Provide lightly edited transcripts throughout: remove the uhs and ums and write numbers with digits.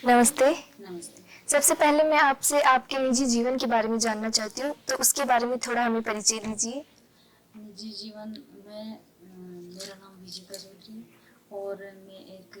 नमस्ते। नमस्ते। सबसे पहले मैं आपसे आपके निजी जीवन के बारे में जानना चाहती हूँ, तो उसके बारे में थोड़ा हमें परिचय दीजिए। निजी जीवन में मेरा नाम विजेता चौधरी है और मैं एक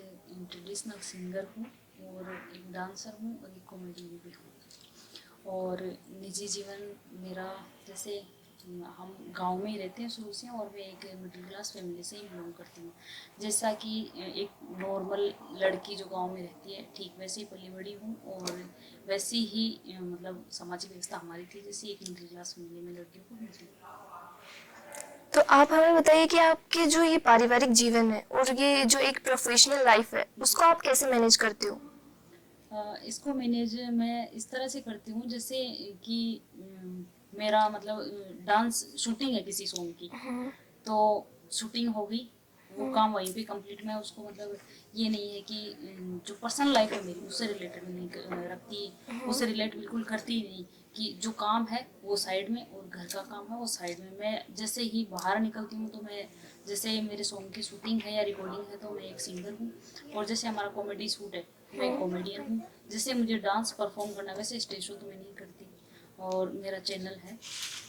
ट्रेडिशनल सिंगर हूँ और एक डांसर हूँ और एक कॉमेडियन भी हूँ। और निजी जीवन मेरा जैसे हम गांव में ही रहते हैं शुरू से और मैं एक मिडिल क्लास फैमिली से ही बिलोंग करती हूँ। जैसा कि एक नॉर्मल लड़की जो गांव में रहती है ठीक वैसे ही पली बड़ी हूँ और वैसी ही मतलब सामाजिक व्यवस्था हमारी थी जैसे एक मिडिल क्लास फैमिली में लड़कियों को मिलती है। तो आप हमें बताइए कि आपके जो ये पारिवारिक जीवन है और ये जो एक प्रोफेशनल लाइफ है, उसको आप कैसे मैनेज करते हो? इसको मैनेज मैं इस तरह से करती हूँ जैसे कि मेरा मतलब डांस शूटिंग है किसी सॉन्ग की, तो शूटिंग हो गई, वो काम वहीं पे कंप्लीट। मैं उसको मतलब ये नहीं है कि जो पर्सनल लाइफ है मेरी उससे रिलेटेड नहीं रखती, उससे रिलेट बिल्कुल करती ही नहीं कि जो काम है वो साइड में और घर का काम है वो साइड में। मैं जैसे ही बाहर निकलती हूँ तो मैं जैसे मेरे सॉन्ग की शूटिंग है या रिकॉर्डिंग है तो मैं एक सिंगर हूँ, और जैसे हमारा कॉमेडी शूट है मैं एक कॉमेडियन हूँ। जैसे मुझे डांस परफॉर्म करना वैसे स्टेज शो तो मैं नहीं करती, और मेरा चैनल है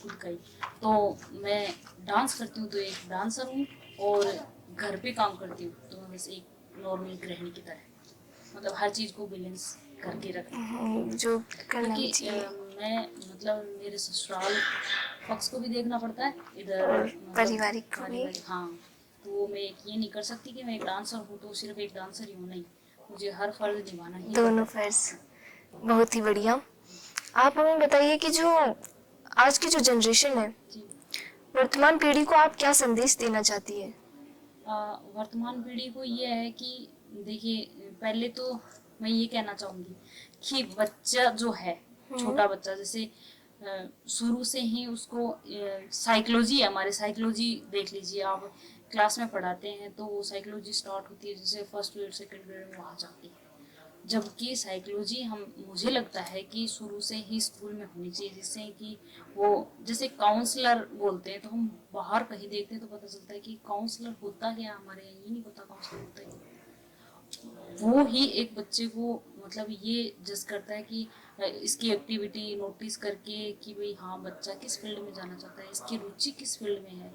खुद का ही, तो मैं डांस करती हूँ तो एक डांसर हूँ, और घर पे काम करती हूँ तो मैं बस एक नॉर्मल गृहिणी की तरह मतलब हर चीज़ को बैलेंस करके रखती हूँ। जो करना भी क्योंकि चाहिए। मैं मतलब मेरे ससुराल पक्ष को भी देखना पड़ता है इधर और मतलब पारिवारिक को भी। पारिवारिक, हाँ। तो मैं एक ये नहीं कर सकती कि मैं एक डांसर हूँ तो सिर्फ एक डांसर ही हूँ, नहीं, मुझे हर फर्ज निभाना ही दोनों पड़ता फर्ज। है। बहुत ही बढ़िया। आप हमें बताइए कि जो आज की जो जनरेशन है, जी। वर्तमान पीढ़ी को आप क्या संदेश देना चाहती है? वर्तमान पीढ़ी को ये है कि देखिए पहले तो मैं ये कहना चाहूँगी कि बच्चा जो है, छोटा बच्चा जैसे शुरू से ही उसको साइकोलॉजी है, हमारे साइकोलॉजी देख लीजिए आप, क्लास में पढ़ाते हैं तो वो साइकोलॉजी स्टार्ट होती है जैसे फर्स्ट पीरियड सेकंड पीरियड में वहाँ जाती है। जबकि साइकोलॉजी हम मुझे लगता है कि शुरू से ही स्कूल में होनी चाहिए, जिससे कि वो जैसे काउंसलर बोलते हैं तो हम बाहर कहीं देखते हैं तो पता चलता है कि काउंसलर होता क्या, हमारे यहाँ ये नहीं पता काउंसलर होता है क्या। वो ही एक बच्चे को मतलब ये जज करता है कि इसकी एक्टिविटी नोटिस करके कि भाई हाँ बच्चा किस फील्ड में जाना चाहता है, इसकी रुचि किस फील्ड में है।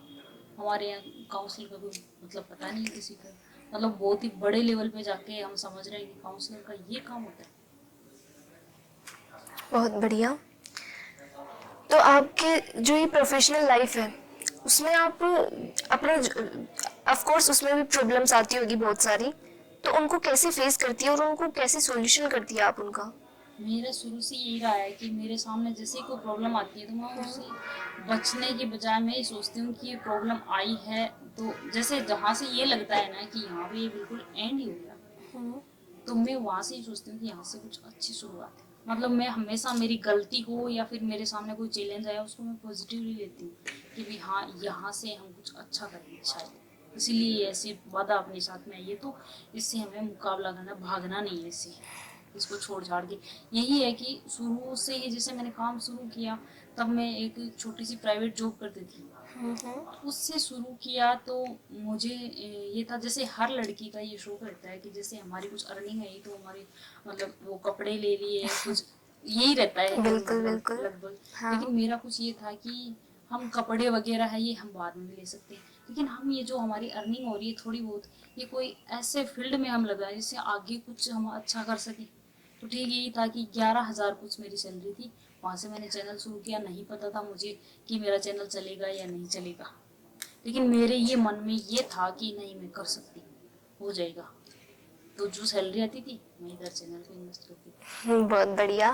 हमारे यहाँ काउंसलर का कोई मतलब पता नहीं है किसी को, मतलब बहुत ही बड़े लेवल पे जाके हम समझ रहे हैं कि काउंसलर का ये काम होता है। बहुत बढ़िया। तो आपके जो ये प्रोफेशनल लाइफ है, उसमें आप अपने ऑफ कोर्स उसमें भी प्रॉब्लम्स आती होगी बहुत सारी, तो उनको कैसे फेस करती है और उनको कैसे सॉल्यूशन करती है आप उनका? मेरा शुरू से यही रहा है कि मेरे सामने जैसे ही कोई प्रॉब्लम आती है तो मैं उससे बचने के बजाय मैं ये सोचती हूँ कि ये प्रॉब्लम आई है तो जैसे जहाँ से ये लगता है ना कि यहाँ पे ये बिल्कुल एंड ही हो गया, तो मैं वहाँ से ही सोचती हूँ कि यहाँ से कुछ अच्छी शुरुआत है। मतलब मैं हमेशा मेरी गलती को या फिर मेरे सामने कोई चैलेंज आया उसको मैं पॉजिटिवली लेती हूँ कि भाई हाँ यहाँ से हम कुछ अच्छा करेंगे शायद, इसीलिए ऐसे वादा अपने साथ में आइए, तो इससे हमें मुकाबला करना, भागना नहीं है इससे, इसको छोड़ छाड़ के। यही है कि शुरू से ही जैसे मैंने काम शुरू किया तब मैं एक छोटी सी प्राइवेट जॉब करती थी, उससे शुरू किया तो मुझे ये था जैसे हर लड़की का ये शौक रहता है कि जैसे हमारी कुछ अर्निंग है तो हमारी मतलब वो कपड़े ले लिए कुछ, यही रहता है बिल्कुल मतलब बिल्कुल। लगभग। हाँ। लेकिन मेरा कुछ ये था कि हम कपड़े वगैरह है ये हम बाद में भी ले सकते हैं, लेकिन हम ये जो हमारी अर्निंग हो रही है थोड़ी बहुत, ये कोई ऐसे फील्ड में हम लगाए जिससे आगे कुछ हम अच्छा कर सकें। तो ठीक यही था कि 11,000 कुछ मेरी सैलरी थी, वहाँ से मैंने चैनल शुरू किया। नहीं पता था मुझे कि मेरा चैनल चलेगा या नहीं चलेगा, लेकिन मेरे ये मन में ये था कि नहीं मैं कर सकती, हो जाएगा। तो जो सैलरी आती थी मैं इधर चैनल पे इन्वेस्ट करती थी। बहुत बढ़िया।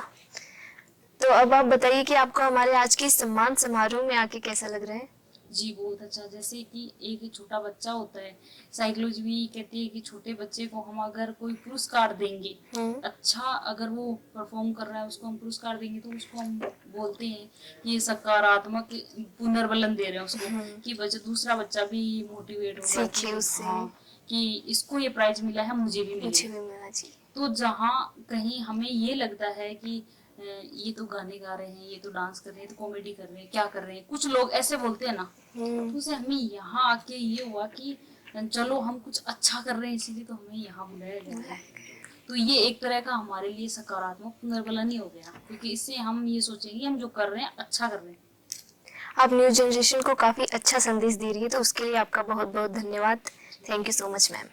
तो अब आप बताइए कि आपको हमारे आज के इस सम्मान समारोह में आके कैसा लग रहा है? जी बहुत अच्छा। जैसे कि एक छोटा बच्चा होता है, साइकोलॉजी भी कहती है कि छोटे बच्चे को हम अगर कोई पुरस्कार देंगे, अच्छा अगर वो परफॉर्म कर रहा है उसको हम पुरस्कार देंगे तो उसको हम बोलते हैं कि ये सकारात्मक पुनर्बलन दे रहे हैं उसको, कि बच्चा दूसरा बच्चा भी मोटिवेट होगा सीखे कि उससे। हाँ कि इसको ये प्राइज मिला है मुझे भी मुझे मिलेगा। भी मिलना चाहिए। तो जहाँ कहीं हमें ये लगता है कि ये तो गाने गा रहे हैं, ये तो डांस कर रहे हैं, तो कॉमेडी कर रहे हैं, क्या कर रहे हैं, कुछ लोग ऐसे बोलते हैं ना, तो उसे हमें यहाँ आके ये हुआ कि चलो हम कुछ अच्छा कर रहे हैं इसीलिए तो हमें यहाँ बुलाया जा रहा है। तो ये एक तरह का हमारे लिए सकारात्मक पुनर्गलन ही हो गया, क्योंकि इससे हम ये सोचेंगे हम जो कर रहे हैं अच्छा कर रहे हैं। आप न्यू जनरेशन को काफ़ी अच्छा संदेश दे रही है, तो उसके लिए आपका बहुत बहुत धन्यवाद। Thank you so much ma'am.